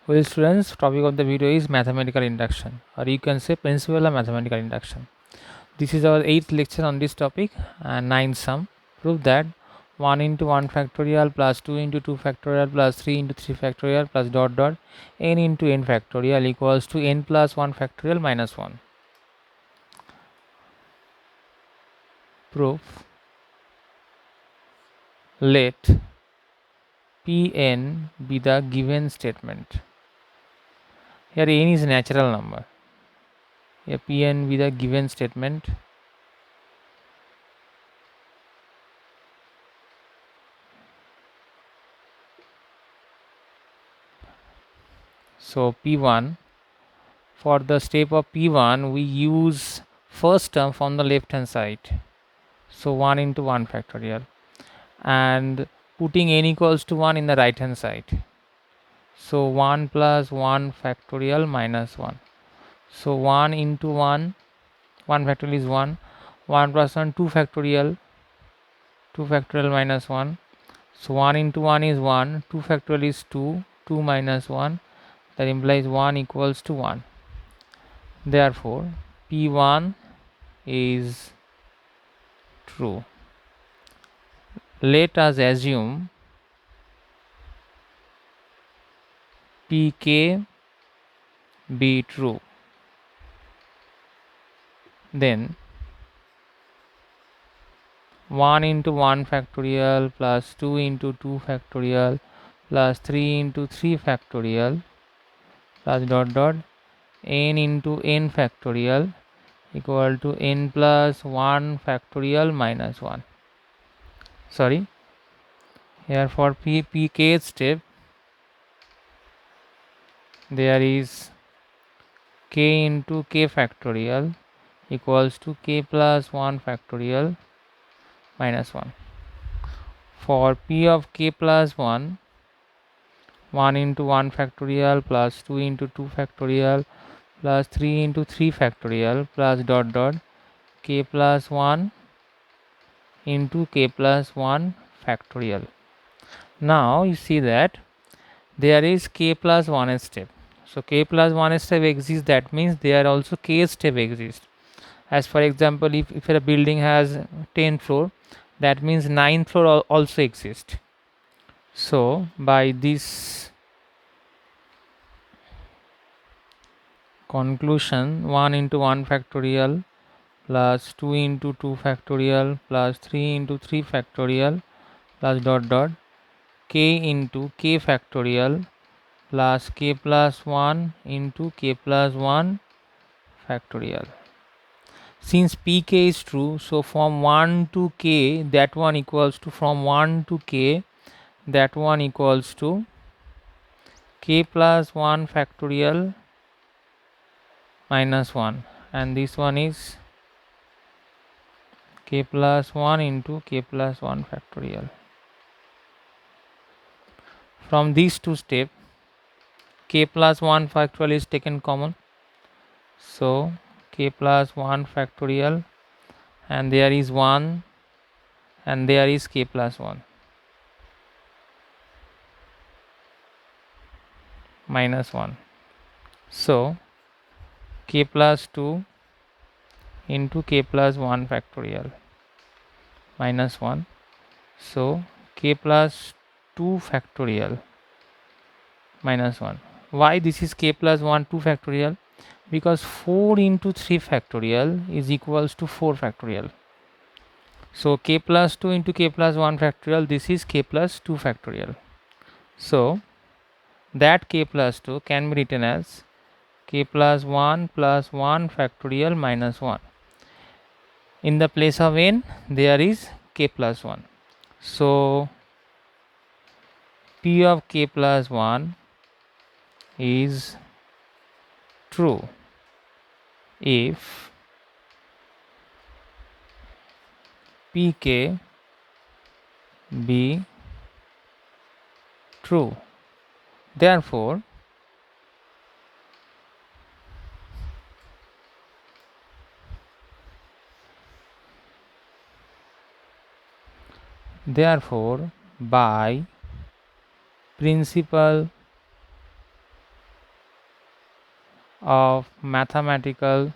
Well, students, topic of the video is mathematical induction, or you can say principle of mathematical induction. This is our 8th lecture on this topic and 9th sum. Prove that 1 into 1 factorial plus 2 into 2 factorial plus 3 into 3 factorial plus dot dot n into n factorial equals to n plus 1 factorial minus 1. Proof. Let Pn be the given statement. Here n is a natural number. Here Pn be the given statement. So P1, for the step of P1 we use first term from the left hand side. So 1 into 1 factorial and putting n equals to 1 in the right hand side. So 1 plus 1 factorial minus 1. So 1 into 1, 1 factorial is 1, 1 plus 1, 2 factorial, 2 factorial minus 1. So 1 into 1 is 1, 2 factorial is 2, 2 minus 1, that implies 1 equals to 1. Therefore, P1 is true. Let us assume Pk be true. Then 1 into 1 factorial plus 2 into 2 factorial plus 3 into 3 factorial plus dot dot n into n factorial equal to n plus 1 factorial minus 1. Sorry, here for Pk step there is k into k factorial equals to k plus 1 factorial minus 1. For p of k plus 1, 1 into 1 factorial plus 2 into 2 factorial plus 3 into 3 factorial plus dot dot k plus 1 into k plus 1 factorial. Now you see that there is k plus 1 step. So k plus 1 step exists, that means there also k step exists. As for example, if a building has 10 floor, that means 9th floor also exists. So by this conclusion, 1 into 1 factorial plus 2 into 2 factorial plus 3 into 3 factorial plus dot dot k into k factorial plus k plus 1 into k plus 1 factorial. Since pk is true, so from 1 to k, that one equals to, from 1 to k, that one equals to k plus 1 factorial minus 1, and this one is k plus 1 into k plus 1 factorial. From these two steps, k plus 1 factorial is taken common. So k plus 1 factorial, and there is 1 and there is k plus 1 minus 1. So k plus 2 into k plus 1 factorial minus 1. So k plus 2 factorial minus 1. Why this is k plus 1 2 factorial? Because 4 into 3 factorial is equals to 4 factorial. So k plus 2 into k plus 1 factorial, this is k plus 2 factorial. So that k plus 2 can be written as k plus 1 factorial minus 1. In the place of n, there is k plus 1. So p of k plus 1 is true if pk be true. Therefore, by principle of mathematical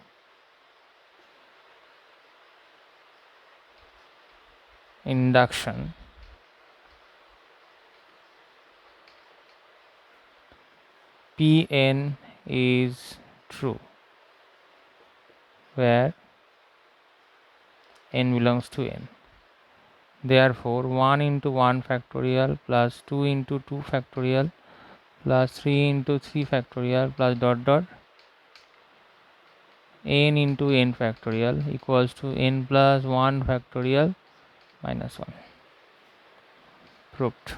induction Pn is true, where n belongs to n. Therefore, 1 into 1 factorial plus 2 into 2 factorial plus 3 into 3 factorial plus dot dot n into n factorial equals to n plus 1 factorial minus 1. Proved.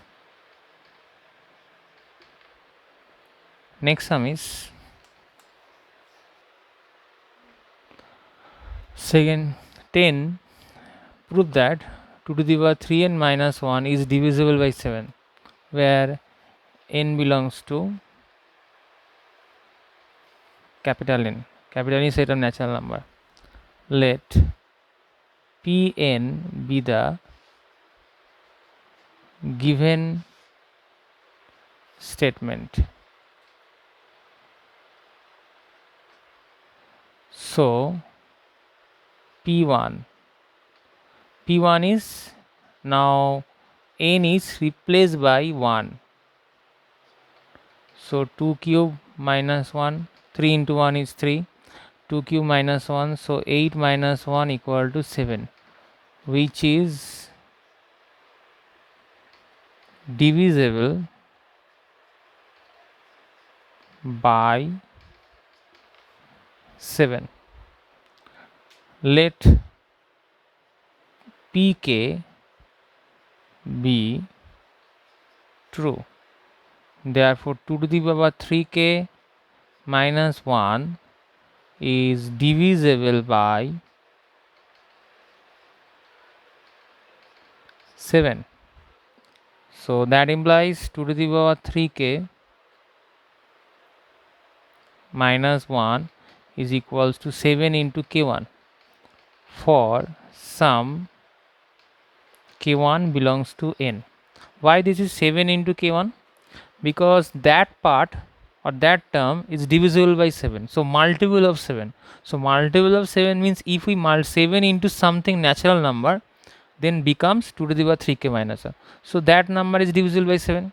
Next sum is second 10. Prove that 2 to the power 3n minus 1 is divisible by 7, where n belongs to capital N. Capital N is set of natural number. Let Pn be the given statement. So P1 is now n is replaced by 1. So 2 cube minus 1, 3 into 1 is 3, 2 cube minus 1, so 8 minus 1 equal to 7, which is divisible by 7. Let Pk be true. Therefore, 2 to the power 3k minus 1 is divisible by 7. So that implies 2 to the power 3k minus 1 is equals to 7 into k1 for some k1 belongs to n. Why this is 7 into k1? Because that part or that term is divisible by 7, so multiple of 7. So multiple of 7 means if we multiply 7 into something natural number, then becomes 2 to the power 3k minus 1. So that number is divisible by 7.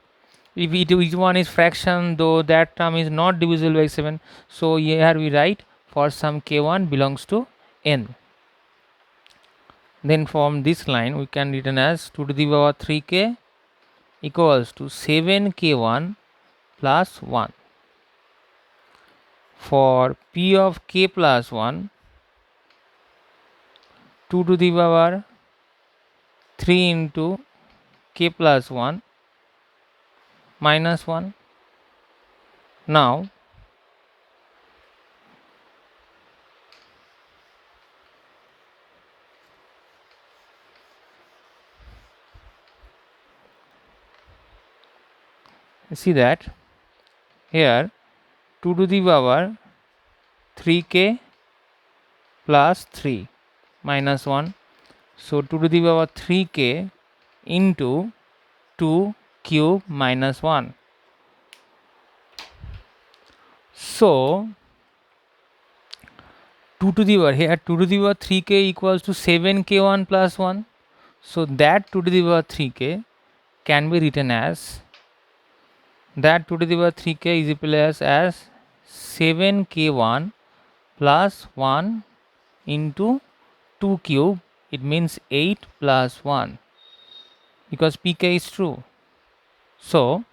If each one is fraction, though that term is not divisible by 7, so here we write for some k1 belongs to n. Then from this line we can written as 2 to the power 3k equals to 7k1 plus 1. For p of k plus 1, 2 to the power 3 into k plus 1 minus 1. Now see that here 2 to the power 3k plus 3 minus 1. So 2 to the power 3k into 2 cube minus 1. So 2 to the power here 2 to the power 3k equals to 7k1 plus 1. So that 2 to the power 3k can be written as that 2 to the power 3k is equal as 7k1 plus 1 into 2 cube. It means 8 plus 1 because pk is true. So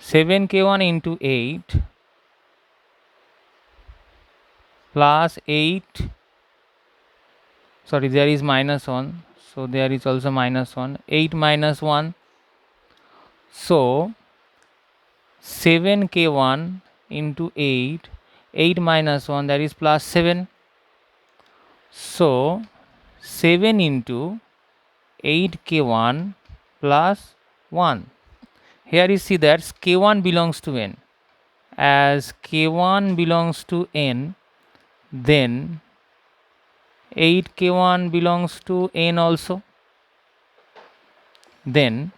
7k1 into 8 plus 8, sorry, there is minus 1, so there is also minus 1, 8 minus 1. So 7k1 into 8, 8 minus 1, that is plus 7. So 7 into 8k1 plus 1. Here you see that k1 belongs to n. As k1 belongs to n, then 8k1 belongs to n also. Then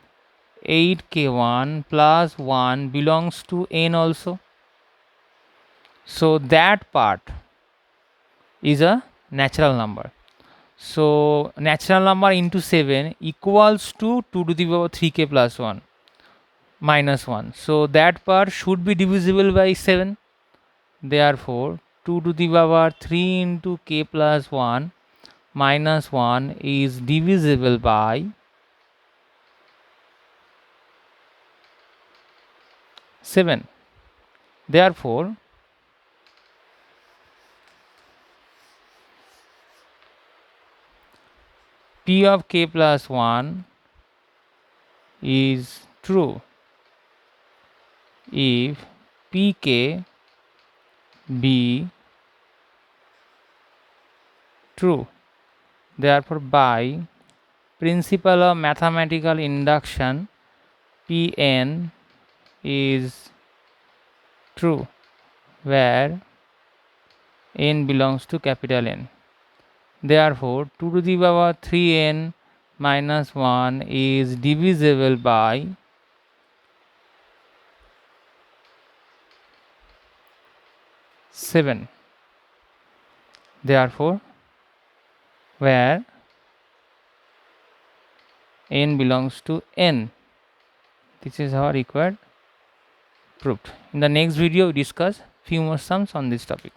8k1 plus 1 belongs to n also. So that part is a natural number. So natural number into 7 equals to 2 to the power 3k plus 1 minus 1. So that part should be divisible by 7. Therefore 2 to the power 3 into k plus 1 minus 1 is divisible by 7. Therefore p of k plus 1 is true if pk be true. Therefore by principle of mathematical induction, Pn is true where n belongs to capital N. Therefore 2 to the power 3n minus 1 is divisible by 7. Therefore where n belongs to n, this is our required proof. In the next video we discuss few more sums on this topic.